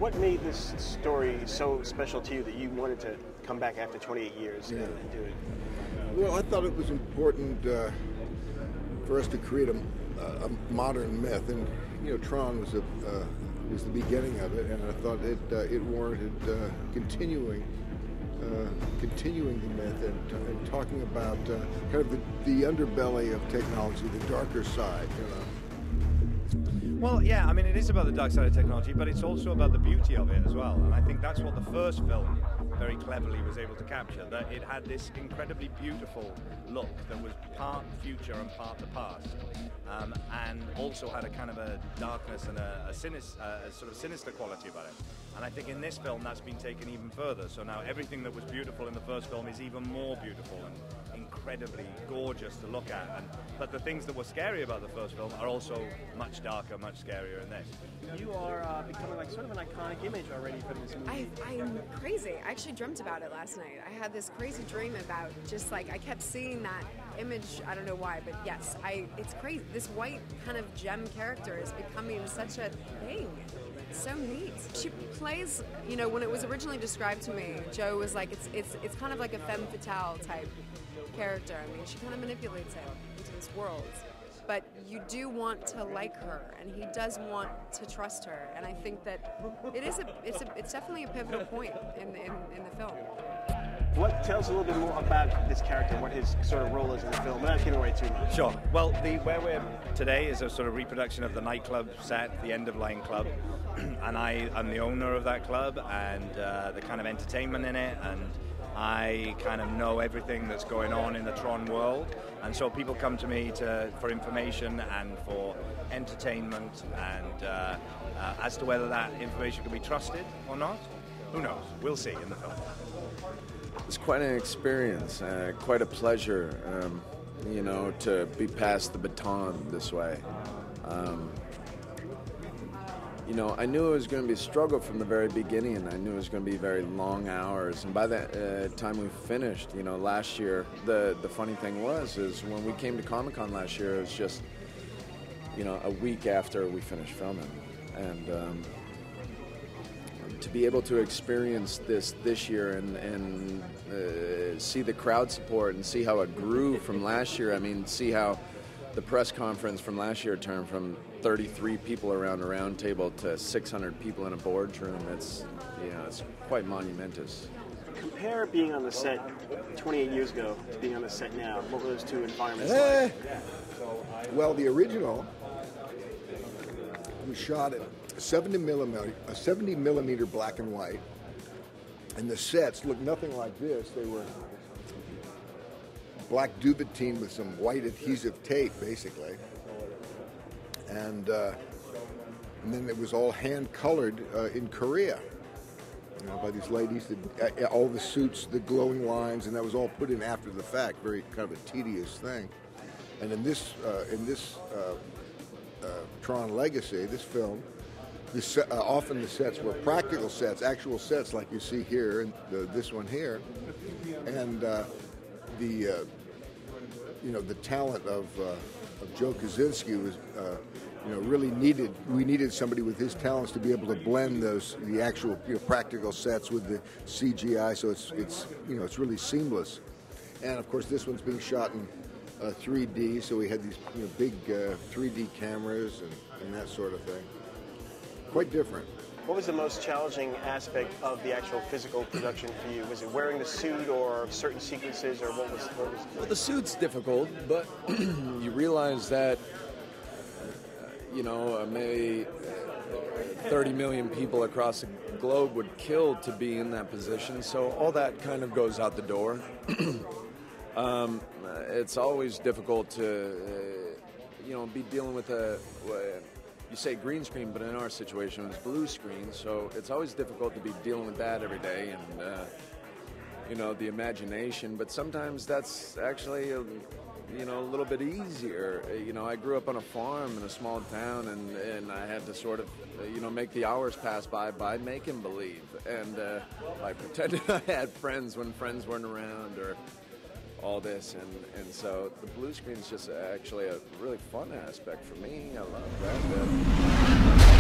What made this story so special to you that you wanted to come back after 28 years and do it? Well, I thought it was important for us to create a modern myth, and Tron was the beginning of it, and I thought it warranted continuing the myth and talking about kind of the underbelly of technology, the darker side. Well, yeah, I mean, it is about the dark side of technology, but it's also about the beauty of it as well. And I think that's what the first film very cleverly was able to capture, that it had this incredibly beautiful look that was part future and part the past, and also had a kind of a darkness and a sort of sinister quality about it. And I think in this film that's been taken even further. So now everything that was beautiful in the first film is even more beautiful and incredibly gorgeous to look at. But the things that were scary about the first film are also much darker, much scarier in this. You are becoming like sort of an iconic image already for this movie. I'm crazy. I actually dreamt about it last night. I had this crazy dream about just like, I kept seeing that image, I don't know why, but yes, it's crazy. This white kind of gem character is becoming such a thing. It's so neat. She plays, when it was originally described to me, Joe was like, it's kind of like a femme fatale type character. I mean, she kind of manipulates him into this world. But you do want to like her, and he does want to trust her, and I think that it's definitely a pivotal point in the film. Tell us a little bit more about this character, what his sort of role is in the film, without giving away too much. Sure. Well, where we're today is a sort of reproduction of the nightclub set, the End of Line Club, and I'm the owner of that club and the kind of entertainment in it, and I kind of know everything that's going on in the Tron world, and so people come to me for information and for entertainment, and as to whether that information can be trusted or not, who knows? We'll see in the film. It's quite an experience, quite a pleasure, to be passed the baton this way. I knew it was going to be a struggle from the very beginning, and I knew it was going to be very long hours. And by the time we finished, last year, the funny thing is when we came to Comic-Con last year, it was just, a week after we finished filming. And to be able to experience this year and see the crowd support and see how it grew from last year. I mean, see how the press conference from last year turned from 33 people around a round table to 600 people in a boardroom. It's quite monumentous. Compare being on the set 28 years ago to being on the set now. What were those two environments like? Well, the original was shot at 70 millimeter black and white, and the sets looked nothing like this. They were black duvetine with some white adhesive tape, basically, and then it was all hand colored in Korea, by these ladies. All the suits, the glowing lines, and that was all put in after the fact. Very kind of a tedious thing. And in this Tron Legacy, this film, often the sets were practical sets, actual sets like you see here, and this one here, and the talent of Joe Kosinski was, really needed. We needed somebody with his talents to be able to blend the actual practical sets with the CGI, so it's really seamless. And of course, this one's being shot in 3D, so we had these big 3D cameras and that sort of thing. Quite different. What was the most challenging aspect of the actual physical production for you? Was it wearing the suit or certain sequences, or what was? Well, the suit's difficult, but you realize that maybe 30 million people across the globe would kill to be in that position, so all that kind of goes out the door. It's always difficult to be dealing with you say green screen, but in our situation it was blue screen, so it's always difficult to be dealing with that every day, and the imagination, but sometimes that's actually a little bit easier. I grew up on a farm in a small town, and I had to sort of make the hours pass by making believe, and I pretended I had friends when friends weren't around, or all this, and so the blue screen is just actually a really fun aspect for me. I love that.